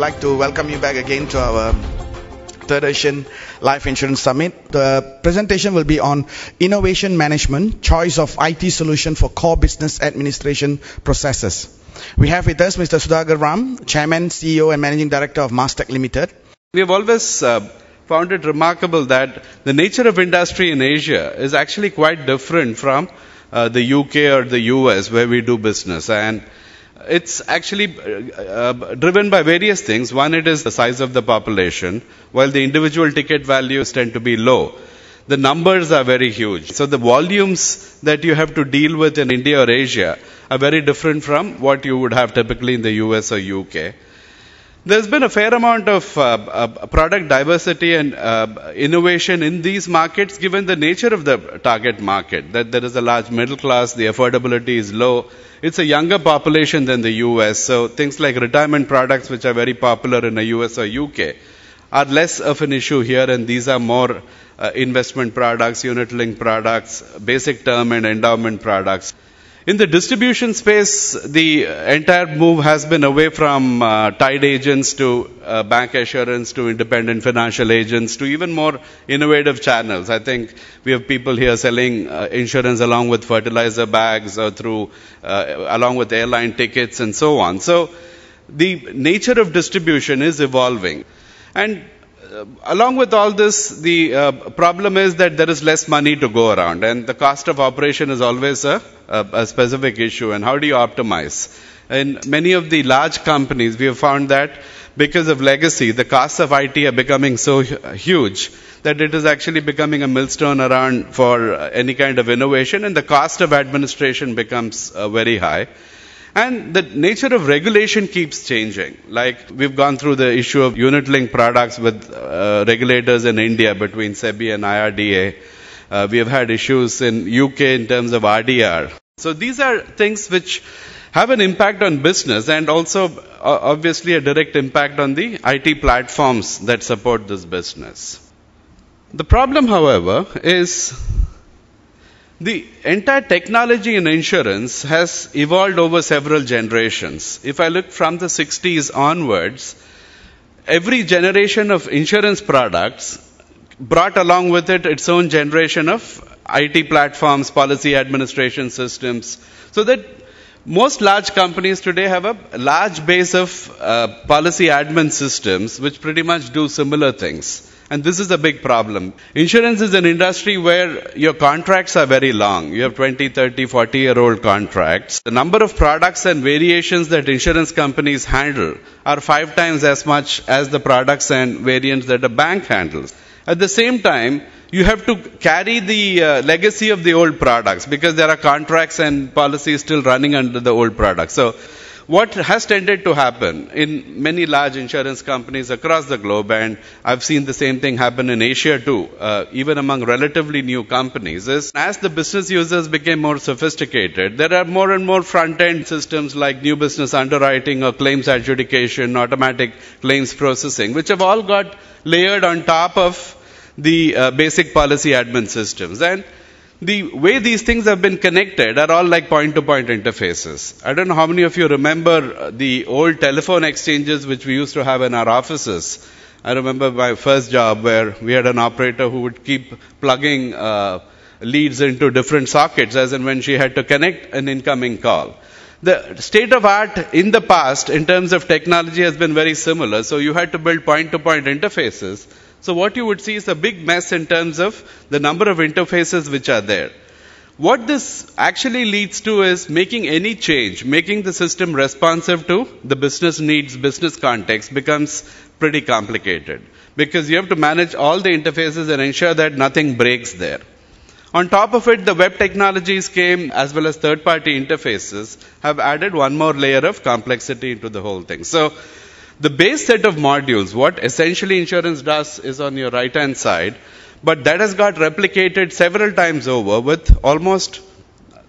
like to welcome you back again to our third Asian Life Insurance Summit. The presentation will be on innovation management, choice of IT solution for core business administration processes. We have with us Mr. Sudhakar Ram, Chairman, CEO and Managing Director of Mastek Limited. We have always found it remarkable that the nature of industry in Asia is actually quite different from the UK or the US where we do business. And it's actually driven by various things. One, it is the size of the population. While the individual ticket values tend to be low, the numbers are very huge. So the volumes that you have to deal with in India or Asia are very different from what you would have typically in the US or UK. There's been a fair amount of product diversity and innovation in these markets given the nature of the target market, that there is a large middle class, the affordability is low. It's a younger population than the US, so things like retirement products, which are very popular in the US or UK, are less of an issue here, and these are more investment products, unit-linked products, basic term and endowment products. In the distribution space, the entire move has been away from tied agents to bank assurance to independent financial agents to even more innovative channels. I think we have people here selling insurance along with fertilizer bags or through along with airline tickets and so on. So the nature of distribution is evolving. And along with all this, the problem is that there is less money to go around, and the cost of operation is always a specific issue. And how do you optimize? In many of the large companies, we have found that because of legacy, the costs of IT are becoming so huge that it is actually becoming a millstone around for any kind of innovation, and the cost of administration becomes very high. And the nature of regulation keeps changing. Like we've gone through the issue of unit-linked products with regulators in India between SEBI and IRDA. We have had issues in UK in terms of RDR. So these are things which have an impact on business and also obviously a direct impact on the IT platforms that support this business. The problem, however, is the entire technology in insurance has evolved over several generations. If I look from the 60s onwards, every generation of insurance products brought along with it its own generation of IT platforms, policy administration systems, so that most large companies today have a large base of policy admin systems which pretty much do similar things. And this is a big problem. Insurance is an industry where your contracts are very long. You have 20, 30, 40-year-old contracts. The number of products and variations that insurance companies handle are 5 times as much as the products and variants that a bank handles. At the same time, you have to carry the legacy of the old products because there are contracts and policies still running under the old products. So what has tended to happen in many large insurance companies across the globe, and I've seen the same thing happen in Asia too, even among relatively new companies, is as the business users became more sophisticated, there are more and more front-end systems like new business underwriting or claims adjudication, automatic claims processing, which have all got layered on top of the basic policy admin systems. And the way these things have been connected are all like point-to-point interfaces. I don't know how many of you remember the old telephone exchanges which we used to have in our offices. I remember my first job where we had an operator who would keep plugging leads into different sockets as and when she had to connect an incoming call. The state of art in the past in terms of technology has been very similar. So you had to build point-to-point interfaces. So what you would see is a big mess in terms of the number of interfaces which are there. What this actually leads to is making any change, making the system responsive to the business needs, business context becomes pretty complicated because you have to manage all the interfaces and ensure that nothing breaks there. On top of it, the web technologies came as well as third-party interfaces have added one more layer of complexity into the whole thing. So the base set of modules, what essentially insurance does is on your right-hand side, but that has got replicated several times over with almost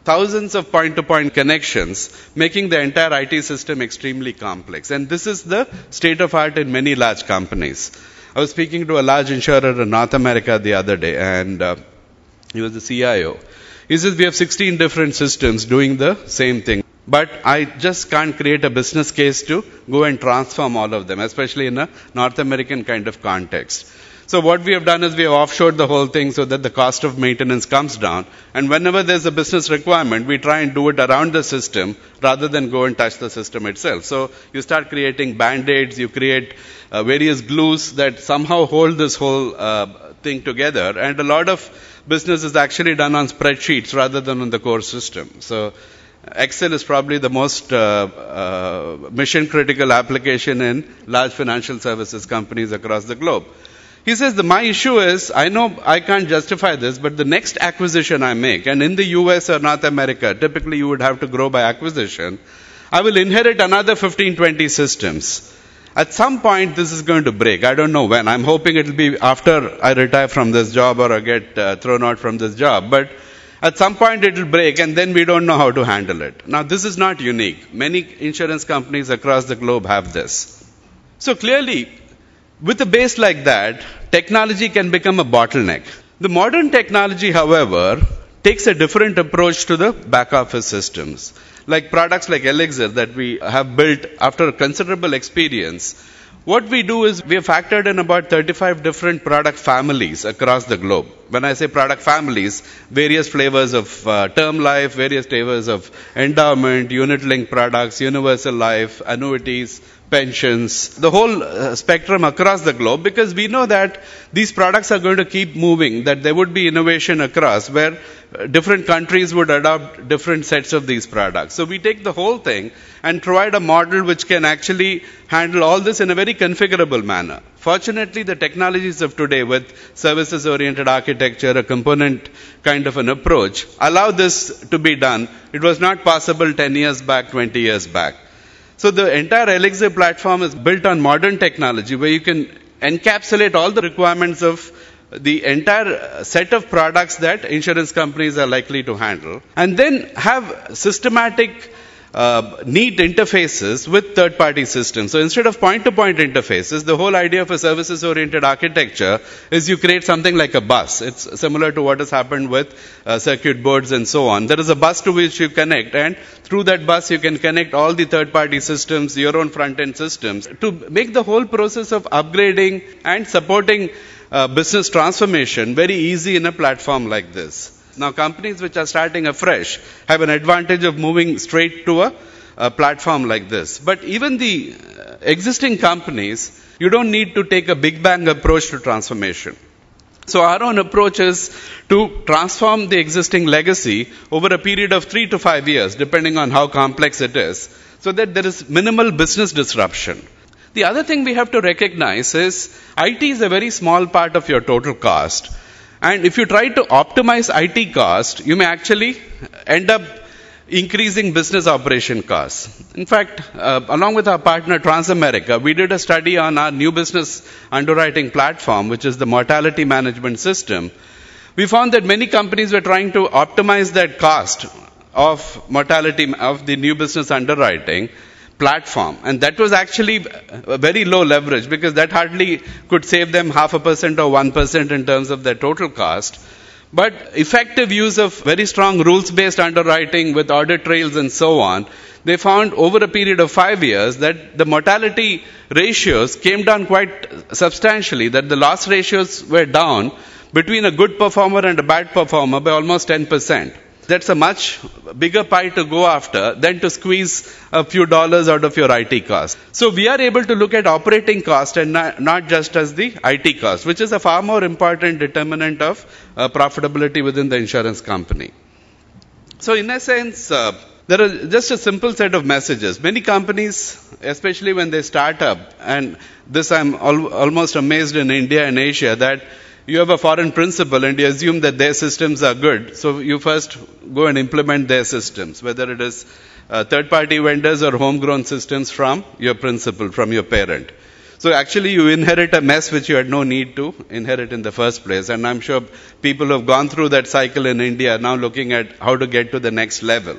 thousands of point-to-point connections, making the entire IT system extremely complex. And this is the state of art in many large companies. I was speaking to a large insurer in North America the other day, and he was the CIO. He says we have 16 different systems doing the same thing. but I just can't create a business case to go and transform all of them, especially in a North American kind of context. So what we have done is we have offshored the whole thing so that the cost of maintenance comes down. And whenever there's a business requirement, we try and do it around the system rather than go and touch the system itself. So you start creating band-aids, you create various glues that somehow hold this whole thing together. And a lot of business is actually done on spreadsheets rather than on the core system. So Excel is probably the most mission-critical application in large financial services companies across the globe. He says, my issue is, I know I can't justify this, but the next acquisition I make, and in the US or North America, typically you would have to grow by acquisition, I will inherit another 15, 20 systems. At some point, this is going to break. I don't know when. I'm hoping it will be after I retire from this job or I get thrown out from this job. But at some point, it will break, and then we don't know how to handle it. Now, this is not unique. Many insurance companies across the globe have this. So clearly, with a base like that, technology can become a bottleneck. The modern technology, however, takes a different approach to the back office systems. Like products like Elixir that we have built after considerable experience, what we do is we have factored in about 35 different product families across the globe. When I say product families, various flavors of term life, various flavors of endowment, unit-linked products, universal life, annuities, pensions, the whole spectrum across the globe, because we know that these products are going to keep moving, that there would be innovation across where different countries would adopt different sets of these products. So we take the whole thing and provide a model which can actually handle all this in a very configurable manner. Fortunately, the technologies of today with services-oriented architecture, a component kind of an approach, allow this to be done. It was not possible 10 years back, 20 years back. So the entire Elixir platform is built on modern technology where you can encapsulate all the requirements of the entire set of products that insurance companies are likely to handle, and then have systematic neat interfaces with third-party systems. So instead of point-to-point interfaces, the whole idea of a services-oriented architecture is you create something like a bus. It's similar to what has happened with circuit boards and so on. There is a bus to which you connect, and through that bus you can connect all the third-party systems, your own front-end systems, to make the whole process of upgrading and supporting business transformation very easy in a platform like this. Now, companies which are starting afresh have an advantage of moving straight to a platform like this. But even the existing companies, you don't need to take a big bang approach to transformation. So our own approach is to transform the existing legacy over a period of 3 to 5 years, depending on how complex it is, so that there is minimal business disruption. The other thing we have to recognize is IT is a very small part of your total cost. And if you try to optimize IT cost, you may actually end up increasing business operation costs. In fact, along with our partner Transamerica, we did a study on our new business underwriting platform, which is the mortality management system. We found that many companies were trying to optimize that cost of mortality of the new business underwriting platform, and that was actually a very low leverage because that hardly could save them 0.5% or 1% in terms of their total cost. But effective use of very strong rules-based underwriting with audit trails and so on, they found over a period of 5 years that the mortality ratios came down quite substantially, that the loss ratios were down between a good performer and a bad performer by almost 10%. That's a much bigger pie to go after than to squeeze a few dollars out of your IT cost. So we are able to look at operating cost and not just as the IT cost, which is a far more important determinant of profitability within the insurance company. So in essence, there are just a simple set of messages. Many companies, especially when they start up, and this I'm almost amazed in India and Asia, that you have a foreign principal and you assume that their systems are good. So you first go and implement their systems, whether it is third-party vendors or homegrown systems from your principal, from your parent. So actually you inherit a mess which you had no need to inherit in the first place. And I'm sure people who have gone through that cycle in India are now looking at how to get to the next level.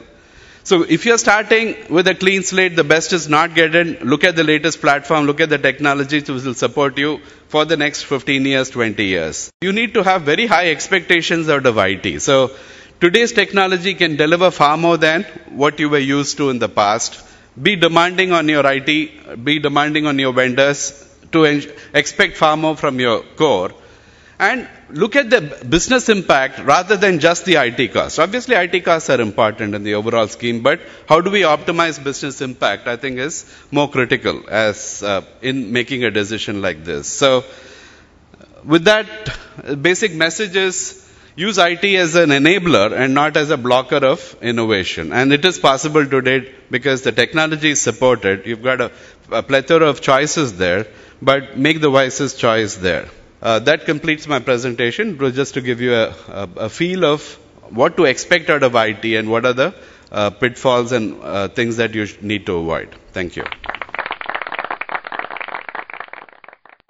So if you're starting with a clean slate, the best is not get in, look at the latest platform, look at the technologies which will support you for the next 15 years, 20 years. You need to have very high expectations out of IT. So Today's technology can deliver far more than what you were used to in the past. Be demanding on your IT, be demanding on your vendors to expect far more from your core. And look at the business impact rather than just the IT costs. Obviously, IT costs are important in the overall scheme, but how do we optimize business impact, I think, is more critical as in making a decision like this. So, with that, basic message is use IT as an enabler and not as a blocker of innovation. And it is possible today because the technology is supported. You've got a plethora of choices there, but make the wisest choice there. That completes my presentation. It was just to give you a feel of what to expect out of IT and what are the pitfalls and things that you need to avoid. Thank you.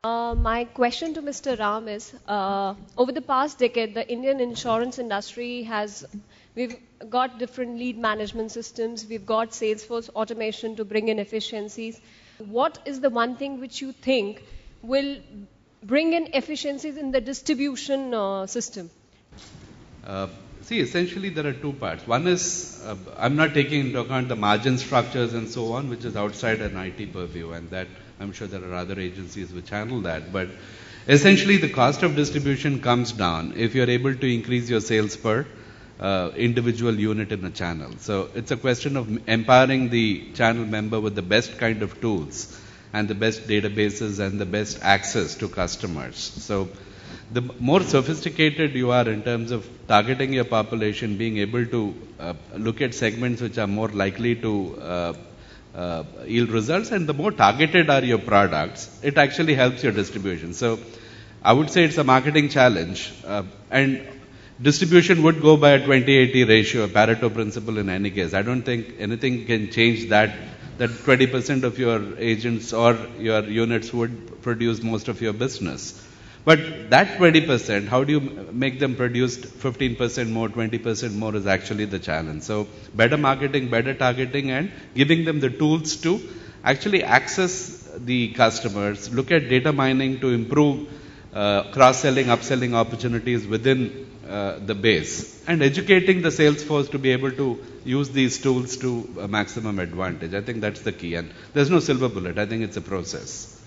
My question to Mr. Ram is, over the past decade, the Indian insurance industry we've got different lead management systems, we've got Salesforce automation to bring in efficiencies. What is the one thing which you think will bring in efficiencies in the distribution system? See, essentially there are two parts. One is, I'm not taking into account the margin structures and so on, which is outside an IT purview, and that I'm sure there are other agencies which handle that. But essentially the cost of distribution comes down if you're able to increase your sales per individual unit in a channel. So it's a question of empowering the channel member with the best kind of tools and the best databases and the best access to customers. So the more sophisticated you are in terms of targeting your population, being able to look at segments which are more likely to yield results, and the more targeted are your products, it actually helps your distribution. So I would say it's a marketing challenge, and distribution would go by a 20-80 ratio, a Pareto principle in any case. I don't think anything can change that 20% of your agents or your units would produce most of your business. But that 20%, how do you make them produce 15% more, 20% more is actually the challenge. So better marketing, better targeting, and giving them the tools to actually access the customers, look at data mining to improve cross-selling, upselling opportunities within the base, and educating the sales force to be able to use these tools to a maximum advantage. I think that's the key, and there's no silver bullet. I think it's a process.